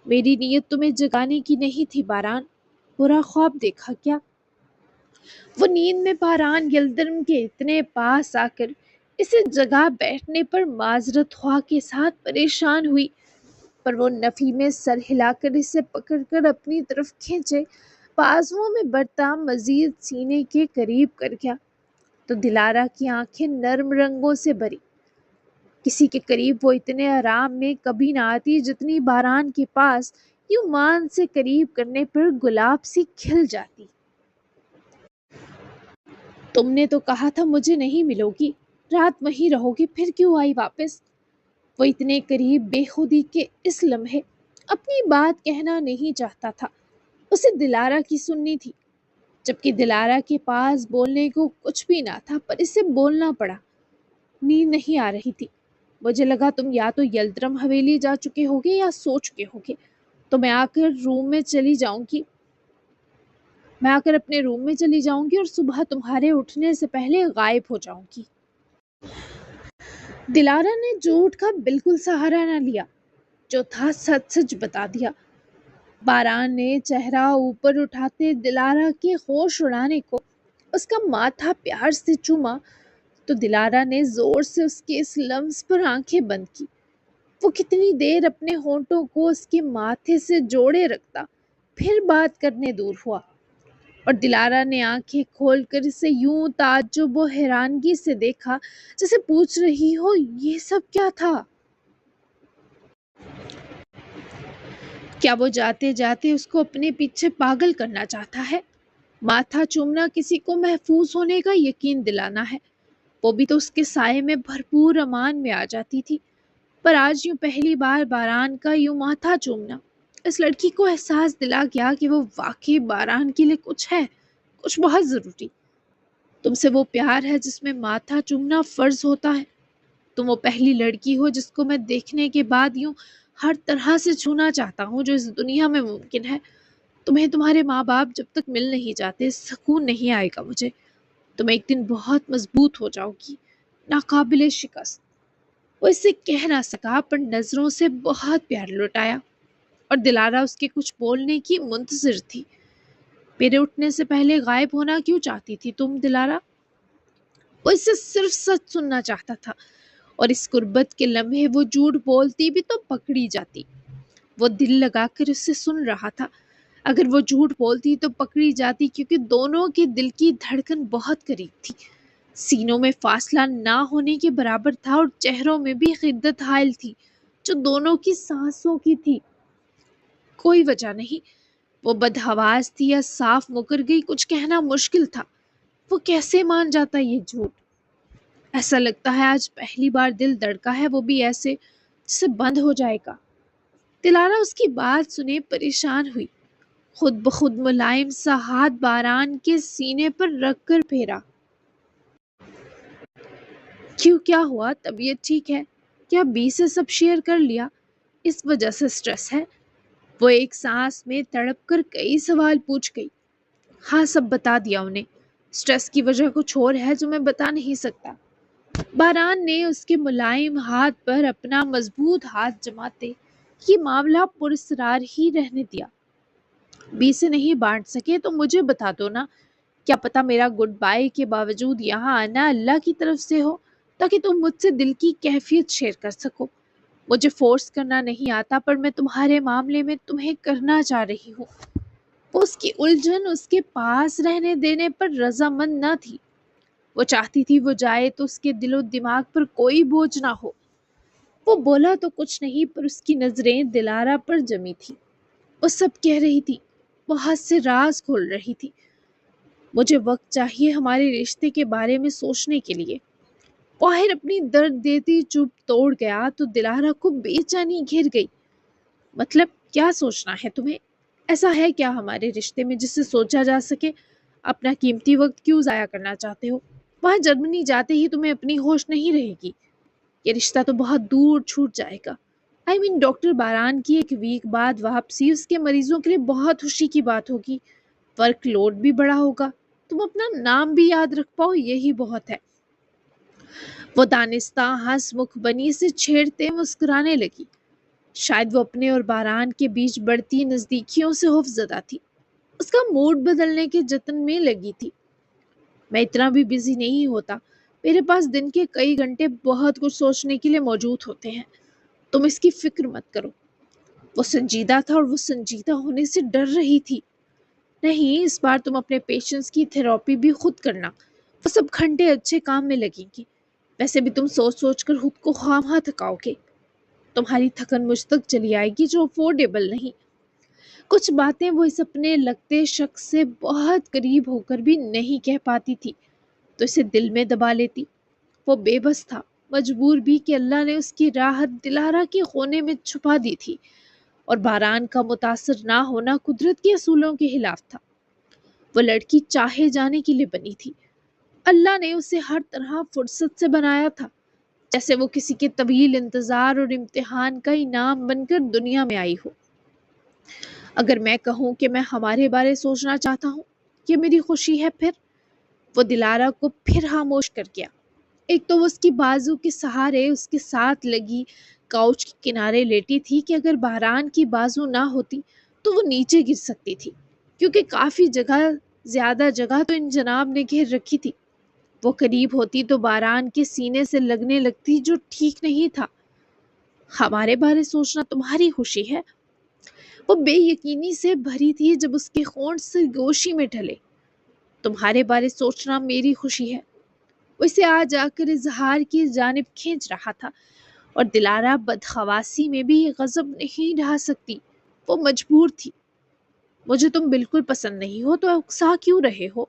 میری نیت تمہیں جگانے کی نہیں تھی باران، برا خواب دیکھا کیا؟ وہ نیند میں باران یلدرم کے اتنے پاس آ کر اسے جگہ بیٹھنے پر معذرت خواہ کے ساتھ پریشان ہوئی، پر وہ نفی میں سر ہلا کر اسے پکڑ کر اپنی طرف کھینچے بازوؤں میں برتا مزید سینے کے قریب کر گیا تو دلارا کی آنکھیں نرم رنگوں سے بھری۔ کسی کے قریب وہ اتنے آرام میں کبھی نہ آتی جتنی باران کے پاس یوں مان سے قریب کرنے پر گلاب سی کھل جاتی۔ تم نے تو کہا تھا مجھے نہیں ملو گی، رات وہیں رہو گی، پھر کیوں آئی واپس؟ وہ اتنے قریب بے خودی کے اس لمحے اپنی بات کہنا نہیں چاہتا تھا، اسے دلارا کی سننی تھی، جبکہ دلارا کے پاس بولنے کو کچھ بھی نہ تھا، پر اسے بولنا پڑا۔ نیند نہیں آ رہی تھی، مجھے لگا تم یا تو یلدرم حویلی جا چکے ہوگے یا سو چکے ہوگے، تو میں آ کر اپنے روم میں چلی جاؤں گی اور صبح تمہارے اٹھنے سے پہلے غائب ہو جاؤں گی۔ دلارا نے جھوٹ کا بالکل سہارا نہ لیا، جو تھا سچ سچ بتا دیا۔ باران نے چہرہ اوپر اٹھاتے دلارا کے ہوش اڑانے کو اس کا ماتھا پیار سے چوما تو دلارا نے زور سے اس کے اس لمس پر آنکھیں بند کی۔ وہ کتنی دیر اپنے ہونٹوں کو اس کے ماتھے سے جوڑے رکھتا، پھر بات کرنے دور ہوا، اور دلارا نے آنکھیں کھول کر اسے یوں تعجب و حیرانگی سے دیکھا جیسے پوچھ رہی ہو یہ سب کیا تھا؟ کیا وہ جاتے جاتے اس کو اپنے پیچھے پاگل کرنا چاہتا ہے؟ ماتھا چومنا کسی کو محفوظ ہونے کا یقین دلانا ہے، وہ بھی تو اس کے سائے میں بھرپور امان میں آ جاتی تھی، پر آج یوں پہلی بار باران کا یوں ماتھا چومنا اس لڑکی کو احساس دلا گیا کہ وہ واقعی باران کے لیے کچھ ہے، کچھ بہت ضروری۔ تم سے وہ پیار ہے جس میں ماتھا چومنا فرض ہوتا ہے۔ تم وہ پہلی لڑکی ہو جس کو میں دیکھنے کے بعد یوں ہر طرح سے چھونا چاہتا ہوں جو اس دنیا میں ممکن ہے۔ تمہیں تمہارے ماں باپ جب تک مل نہیں جاتے سکون نہیں آئے گا مجھے۔ تم ایک دن بہت مضبوط ہو جاؤ گی، ناقابل شکست۔ وہ اسے کہہ نہ سکا، پر نظروں سے بہت پیار لٹایا، اور دلارا اس کے کچھ بولنے کی منتظر تھی۔ میرے اٹھنے سے پہلے غائب ہونا کیوں چاہتی تھی تم دلارا؟ وہ اسے صرف سچ سننا چاہتا تھا، اور اس قربت کے لمحے وہ جھوٹ بولتی بھی تو پکڑی جاتی۔ وہ دل لگا کر اسے سن رہا تھا، اگر وہ جھوٹ بولتی تو پکڑی جاتی، کیونکہ دونوں کے دل کی دھڑکن بہت قریب تھی، سینوں میں فاصلہ نہ ہونے کے برابر تھا، اور چہروں میں بھی خدت حائل تھی جو دونوں کی سانسوں کی تھی۔ کوئی وجہ نہیں، وہ بدحواس تھی یا صاف مکر گئی، کچھ کہنا مشکل تھا۔ وہ کیسے مان جاتا یہ جھوٹ؟ ایسا لگتا ہے آج پہلی بار دل دھڑکا ہے، وہ بھی ایسے جسے بند ہو جائے گا۔ دلارا اس کی بات سنے پریشان ہوئی، خود بخود ملائم سا ہاتھ باران کے سینے پر رکھ کر پھیرا۔ کیوں، کیا ہوا؟ طبیعت ٹھیک ہے کیا؟ بی سے سب شیئر کر لیا؟ اس وجہ سے سٹریس ہے؟ وہ ایک سانس میں تڑپ کر کئی سوال پوچھ گئی۔ ہاں، سب بتا دیا انہیں، سٹریس کی وجہ کچھ اور ہے جو میں بتا نہیں سکتا۔ باران نے اس کے ملائم ہاتھ پر اپنا مضبوط ہاتھ جماتے یہ معاملہ پراسرار ہی رہنے دیا۔ بی سے نہیں بانٹ سکے تو مجھے بتا دو نا، کیا پتا میرا گڈ بائی کے باوجود یہاں آنا اللہ کی طرف سے ہو، تاکہ تم مجھ سے دل کی کیفیت شیئر کر سکو۔ مجھے فورس کرنا نہیں آتا، پر میں تمہارے معاملے میں تمہیں کرنا چاہ رہی ہوں۔ وہ اس کی الجھن اس کے پاس رہنے دینے پر رضامند نہ تھی۔ وہ چاہتی تھی وہ جائے تو اس کے دل و دماغ پر کوئی بوجھ نہ ہو۔ وہ بولا تو کچھ نہیں، پر اس کی نظریں دلارا پر جمی تھی۔ وہ سب کہہ رہی تھی، بہت سے راز کھول رہی تھی۔ مجھے وقت چاہیے ہمارے رشتے کے بارے میں سوچنے کے لیے۔ طاہر اپنی درد دیتی چپ توڑ گیا تو دلارا کو بے چینی گھیر گئی۔ مطلب کیا سوچنا ہے تمہیں؟ ایسا ہے کیا ہمارے رشتے میں جسے سوچا جا سکے؟ اپنا قیمتی وقت کیوں ضائع کرنا چاہتے ہو؟ وہاں جرمنی جاتے ہی تمہیں اپنی ہوش نہیں رہے گی۔ یہ رشتہ تو بہت دور چھوٹ جائے گا۔ ڈاکٹر باران کی ایک ویک بعد واپسی اس کے مریضوں کے لیے بہت خوشی کی بات ہوگی۔ ورک لوڈ بھی بڑا ہوگا۔ تم اپنا نام بھی یاد رکھ پاؤ، یہی بہت ہے۔ وہ دانستہ ہنس مکھ بنی سے چھیڑتے مسکرانے لگی۔ شاید وہ اپنے اور باران کے بیچ بڑھتی نزدیکیوں سے خوف زدہ تھی۔ اس کا موڈ بدلنے کے جتن میں لگی تھی۔ میں اتنا بھی بزی نہیں ہوتا، میرے پاس دن کے کئی گھنٹے بہت کچھ سوچنے کے لیے موجود ہوتے ہیں۔ تم اس کی فکر مت کرو۔ وہ سنجیدہ تھا اور وہ سنجیدہ ہونے سے ڈر رہی تھی۔ نہیں، اس بار تم اپنے پیشنٹس کی تھراپی بھی خود کرنا۔ وہ سب گھنٹے اچھے کام میں لگیں گی۔ ویسے بھی تم سوچ سوچ کر خود کو خواہ تھکاؤ گے۔ تمہاری تھکن مجھ تک چلی آئے گی جو افورڈیبل نہیں۔ کچھ باتیں وہ اس اپنے لگتے شخص سے بہت قریب ہو کر بھی نہیں کہہ پاتی تھی تو اسے دل میں دبا لیتی۔ وہ بے بس تھا، مجبور بھی کہ اللہ نے اس کی راحت دلارا کے کونے میں چھپا دی تھی، اور باران کا متاثر نہ ہونا قدرت کے اصولوں کے خلاف تھا۔ وہ لڑکی چاہے جانے کے لیے بنی تھی۔ اللہ نے اسے ہر طرح فرصت سے بنایا تھا، جیسے وہ کسی کے طویل انتظار اور امتحان کا انعام بن کر دنیا میں آئی ہو۔ اگر میں کہوں کہ میں ہمارے بارے سوچنا چاہتا ہوں، یہ میری خوشی ہے، پھر وہ دلارا کو پھر خاموش کر گیا۔ ایک تو وہ اس کی بازو کے سہارے اس کے ساتھ لگی کاؤچ کے کنارے لیٹی تھی کہ اگر باران کی بازو نہ ہوتی تو وہ نیچے گر سکتی تھی، کیونکہ کافی زیادہ جگہ تو ان جناب نے گھیر رکھی تھی۔ وہ قریب ہوتی تو باران کے سینے سے لگنے لگتی، جو ٹھیک نہیں تھا۔ ہمارے بارے سوچنا تمہاری خوشی ہے؟ وہ بے یقینی سے بھری تھی جب اس کے ہونٹ سے گوشی میں ڈھلے۔ تمہارے بارے سوچنا میری خوشی ہے۔ وہ اسے آ جا کر اظہار کی جانب کھینچ رہا تھا، اور دلارا بدخواسی میں بھی غضب نہیں ڈھا سکتی۔ وہ مجبور تھی۔ مجھے تم بالکل پسند نہیں ہو تو اکسا کیوں رہے ہو؟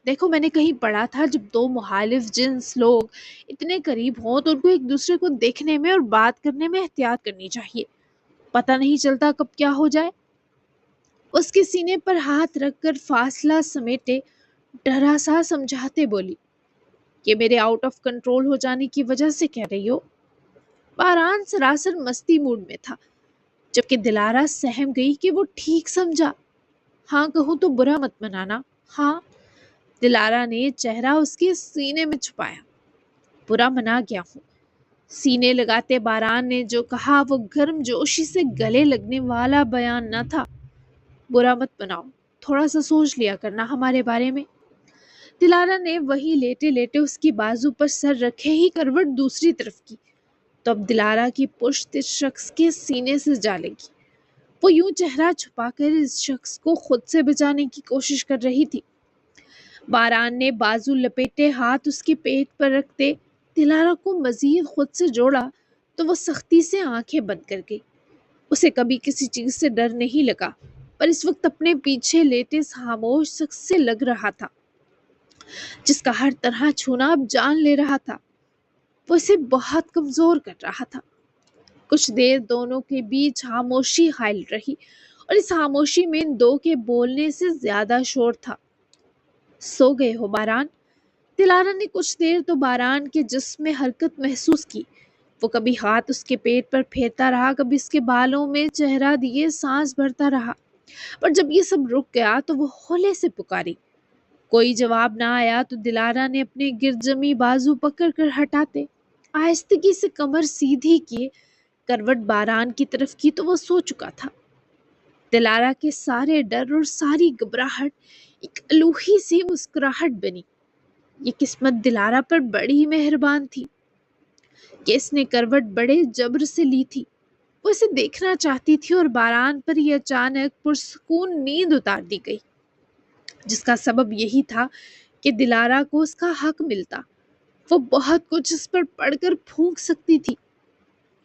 دیکھو، میں نے کہیں پڑھا تھا جب دو مخالف جنس لوگ اتنے قریب ہوں تو ان کو ایک دوسرے کو دیکھنے میں اور بات کرنے میں احتیاط کرنی چاہیے۔ پتہ نہیں چلتا کب کیا ہو جائے۔ اس کے سینے پر ہاتھ رکھ کر فاصلہ سمیٹے ڈرا سا سمجھاتے بولی، یہ میرے آؤٹ آف کنٹرول ہو جانے کی وجہ سے کہہ رہی ہو؟ باران سراسر مستی موڈ میں تھا، جبکہ دلارا سہم گئی کہ وہ ٹھیک سمجھا۔ ہاں کہوں تو برا مت منانا۔ ہاں، دلارا نے چہرہ اس کے سینے میں چھپایا۔ برا منا گیا ہوں۔ سینے لگاتے باران نے جو کہا وہ گرم جوشی سے گلے لگنے والا بیان نہ تھا۔ برا مت مناؤ، تھوڑا سا سوچ لیا کرنا ہمارے بارے میں۔ دلارا نے وہی لیٹے لیٹے اس کی بازو پر سر رکھے ہی کروٹ دوسری طرف کی تو اب دلارا کی پشت اس شخص کے سینے سے جا لگی۔ وہ یوں چہرہ چھپا کر اس شخص کو خود سے بچانے کی کوشش کر رہی تھی۔ باران نے بازو لپیٹے ہاتھ اس کے پیٹ پر رکھتے دلارا کو مزید خود سے جوڑا تو وہ سختی سے آنکھیں بند کر گئی۔ اسے کبھی کسی چیز سے ڈر نہیں لگا، پر اس وقت اپنے پیچھے لیٹے اس خاموش شخص سے لگ رہا تھا، جس کا ہر طرح چھونا اب جان لے رہا تھا۔ وہ اسے بہت کمزور کر رہا تھا۔ کچھ دیر دونوں کے بیچ خاموشی حائل رہی، اور اس خاموشی میں ان دو کے بولنے سے زیادہ شور تھا۔ سو گئے ہو باران؟ دلارا نے کچھ دیر تو باران کے جسم میں حرکت محسوس کی۔ وہ کبھی ہاتھ اس کے پیٹ پر پھیرتا رہا، کبھی اس کے بالوں میں چہرہ دیے سانس بھرتا رہا، پر جب یہ سب رک گیا تو وہ ہولے سے پکاری۔ کوئی جواب نہ آیا تو دلارا نے اپنے گرد جمی بازو پکڑ کر ہٹاتے آہستگی سے کمر سیدھی کیے کروٹ باران کی طرف کی تو وہ سو چکا تھا۔ دلارا کے سارے ڈر اور ساری گھبراہٹ ایک الوہی سی مسکراہٹ بنی۔ یہ قسمت دلارا پر بڑی مہربان تھی۔ کہ اس نے کروٹ بڑے جبر سے لی تھی۔ وہ اسے دیکھنا چاہتی تھی اور باران پر ہی اچانک پرسکون نیند اتار دی گئی، جس کا سبب یہی تھا کہ دلارا کو اس کا حق ملتا۔ وہ بہت کچھ اس پر پڑھ کر پھونک سکتی تھی،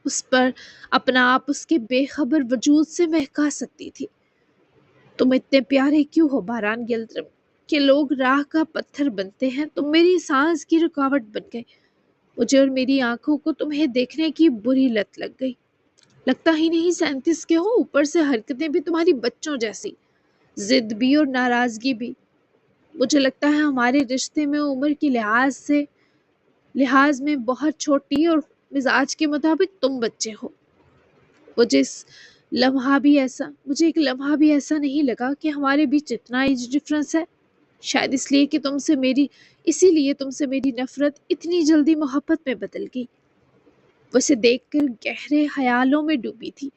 اس پر اپنا آپ اس کے بے خبر وجود سے مہکا سکتی تھی۔ تم اتنے پیارے کیوں ہو باران گلدرم، کہ لوگ راہ کا پتھر بنتے ہیں، تم میری سانس کی رکاوٹ بن گئے۔ مجھے اور میری آنکھوں کو تمہیں دیکھنے کی بری لت لگ گئی۔ لگتا ہی نہیں 37 کے ہو، اوپر سے حرکتیں بھی تمہاری بچوں جیسی، ضد بھی اور ناراضگی بھی۔ مجھے لگتا ہے ہمارے رشتے میں عمر کے لحاظ میں بہت چھوٹی اور مزاج کے مطابق تم بچے ہو۔ مجھے ایک لمحہ بھی ایسا نہیں لگا کہ ہمارے بیچ اتنا ایج ڈفرنس ہے۔ شاید اسی لیے تم سے میری نفرت اتنی جلدی محبت میں بدل گئی۔ وہ اسے دیکھ کر گہرے خیالوں میں ڈوبی تھی،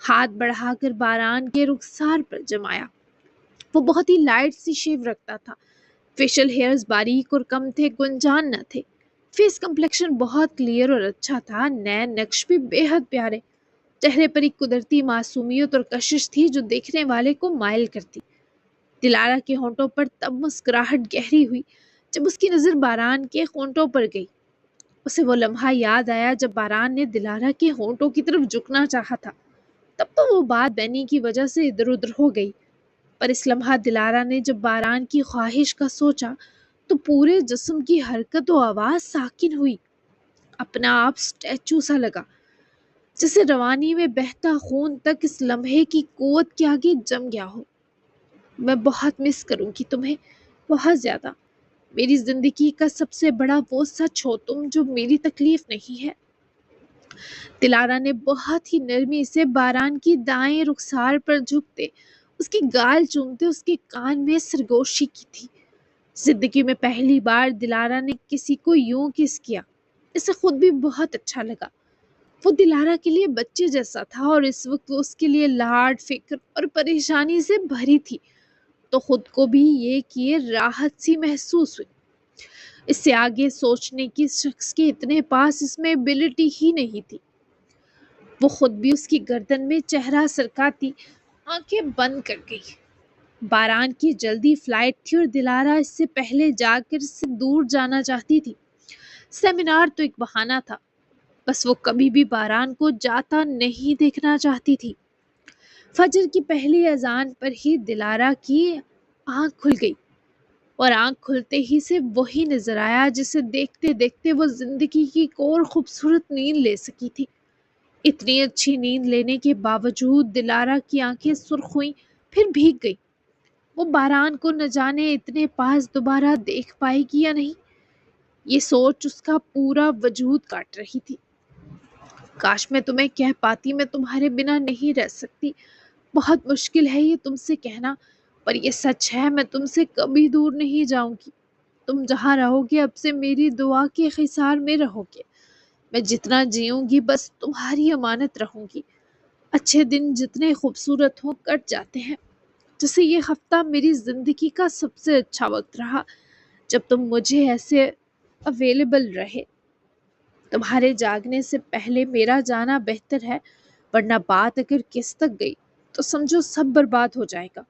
ہاتھ بڑھا کر باران کے رخسار پر جمایا۔ وہ بہت ہی لائٹ سی شیو رکھتا تھا، فیشل ہیئرز باریک اور کم تھے، گنجان نہ تھے۔ فیس کمپلیکشن بہت کلیئر اور اچھا تھا، نئے نقش بھی بے حد پیارے۔ چہرے پر ایک قدرتی معصومیت اور کشش تھی جو دیکھنے والے کو مائل کرتی۔ دلارا کے ہونٹوں پر تب مسکراہٹ گہری ہوئی جب اس کی نظر باران کے ہونٹوں پر گئی۔ اسے وہ لمحہ یاد آیا جب باران نے دلارا کے ہونٹوں کی طرف جھکنا چاہا تھا۔ تب تو وہ بات بینی کی وجہ سے ادھر ادھر ہو گئی، پر اس لمحہ دلارا نے جب باران کی خواہش کا سوچا تو پورے جسم کی حرکت و آواز ساکن ہوئی، اپنا آپ سٹیچو سا لگا، جسے روانی میں بہتا خون تک اس لمحے کی قوت کے آگے جم گیا ہو۔ میں بہت مس کروں گی تمہیں، بہت زیادہ۔ میری زندگی کا سب سے بڑا وہ سچ ہو تم جو میری تکلیف نہیں ہے۔ دلارا نے بہت ہی نرمی سے باران کی دائیں رخسار پر جھکتے، اس کی گال چومتے اس کے کان میں سرگوشی کی تھی۔ زندگی میں پہلی بار دلارا نے کسی کو یوں کس کیا، اسے خود بھی بہت اچھا لگا۔ وہ دلارا کے لیے بچے جیسا تھا اور اس وقت وہ اس کے لیے لاڈ، فکر اور پریشانی سے بھری تھی، تو خود کو بھی یہ کیے راحت سی محسوس ہوئی۔ اس سے آگے سوچنے کی شخص کے اتنے پاس اس میں ایبلٹی ہی نہیں تھی۔ وہ خود بھی اس کی گردن میں چہرہ سرکاتی آنکھیں بند کر گئی۔ باران کی جلدی فلائٹ تھی اور دلارا اس سے پہلے جا کر اس سے دور جانا چاہتی تھی۔ سیمینار تو ایک بہانہ تھا، بس وہ کبھی بھی باران کو جاتا نہیں دیکھنا چاہتی تھی۔ فجر کی پہلی اذان پر ہی دلارا کی آنکھ کھل گئی، اور آنکھ کھلتے ہی سے وہی نظر آیا جسے دیکھتے دیکھتے وہ زندگی کی ایک اور خوبصورت نیند لے سکی تھی۔ اتنی اچھی نیند لینے کے باوجود دلارا کی آنکھیں سرخ ہوئیں، پھر بھیگ گئی۔ وہ باران کو نہ جانے اتنے پاس دوبارہ دیکھ پائے گی یا نہیں، یہ سوچ اس کا پورا وجود کاٹ رہی تھی۔ کاش میں تمہیں کہہ پاتی میں تمہارے بنا نہیں رہ سکتی۔ بہت مشکل ہے یہ تم سے کہنا، پر یہ سچ ہے، میں تم سے کبھی دور نہیں جاؤں گی۔ تم جہاں رہو گے اب سے میری دعا کے خسار میں رہو گے۔ میں جتنا جیوں گی بس تمہاری امانت رہوں گی۔ اچھے دن جتنے خوبصورت ہوں کٹ جاتے ہیں، جیسے یہ ہفتہ میری زندگی کا سب سے اچھا وقت رہا، جب تم مجھے ایسے اویلیبل رہے۔ تمہارے جاگنے سے پہلے میرا جانا بہتر ہے، ورنہ بات اگر کس تک گئی تو سمجھو سب برباد ہو جائے گا۔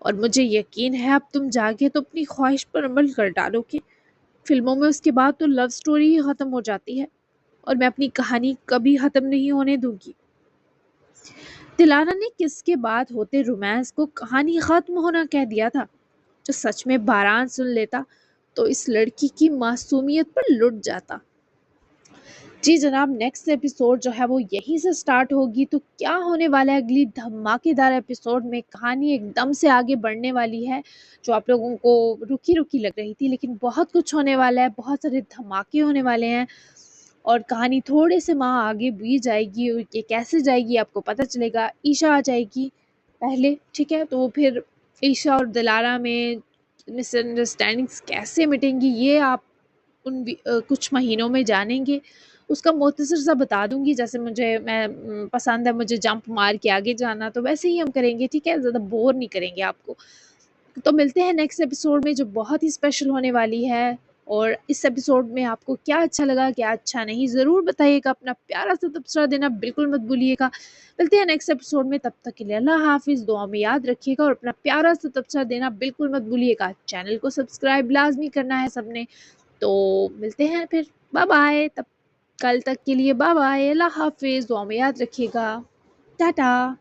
اور مجھے یقین ہے اب تم جاگے تو اپنی خواہش پر عمل کر ڈالو گے۔ فلموں میں اس کے بعد تو لو سٹوری ہی ختم ہو جاتی ہے، اور میں اپنی کہانی کبھی ختم نہیں ہونے دوں گی۔ دلارا نے کس کے بعد ہوتے رومانس کو کہانی ختم ہونا کہہ دیا تھا، جو سچ میں باران سن لیتا تو اس لڑکی کی معصومیت پر لٹ جاتا۔ جی جناب، نیکسٹ ایپیسوڈ جو ہے وہ یہیں سے سٹارٹ ہوگی، تو کیا ہونے والا ہے اگلی دھماکے دار ایپیسوڈ میں؟ کہانی ایک دم سے آگے بڑھنے والی ہے، جو آپ لوگوں کو رکی رکی لگ رہی تھی، لیکن بہت کچھ ہونے والا ہے، بہت سارے دھماکے ہونے والے ہیں، اور کہانی تھوڑے سے ماہ آگے بھی جائے گی۔ یہ کیسے جائے گی آپ کو پتہ چلے گا۔ عیشا آ جائے گی پہلے، ٹھیک ہے، تو پھر عیشا اور دلارا میں مس انڈرسٹینڈنگس کیسے مٹیں گی یہ آپ کچھ مہینوں میں جانیں گے۔ اس کا مختصر سا بتا دوں گی، جیسے میں پسند ہے مجھے جمپ مار کے آگے جانا، تو ویسے ہی ہم کریں گے، ٹھیک ہے، زیادہ بور نہیں کریں گے آپ کو۔ تو ملتے ہیں نیکسٹ ایپیسوڈ میں، جو بہت ہی اسپیشل ہونے والی ہے، اور اس ایپیسوڈ میں آپ کو کیا اچھا لگا کیا اچھا نہیں ضرور بتائیے گا. اپنا پیارا سا تبصرہ دینا بالکل مت بھولیے گا. ملتے ہیں نیکسٹ ایپیسوڈ میں، تب تک کے لیے اللہ حافظ. دعا میں یاد رکھیے گا اور اپنا پیارا سا تبصرہ دینا بالکل مت بھولیے گا. چینل کو سبسکرائب لازمی کرنا ہے سب نے. تو ملتے ہیں پھر، بائے بائے. تب کل تک کے لیے بائے بائے، اللہ حافظ. دعا میں یاد رکھیے گا. ٹاٹا.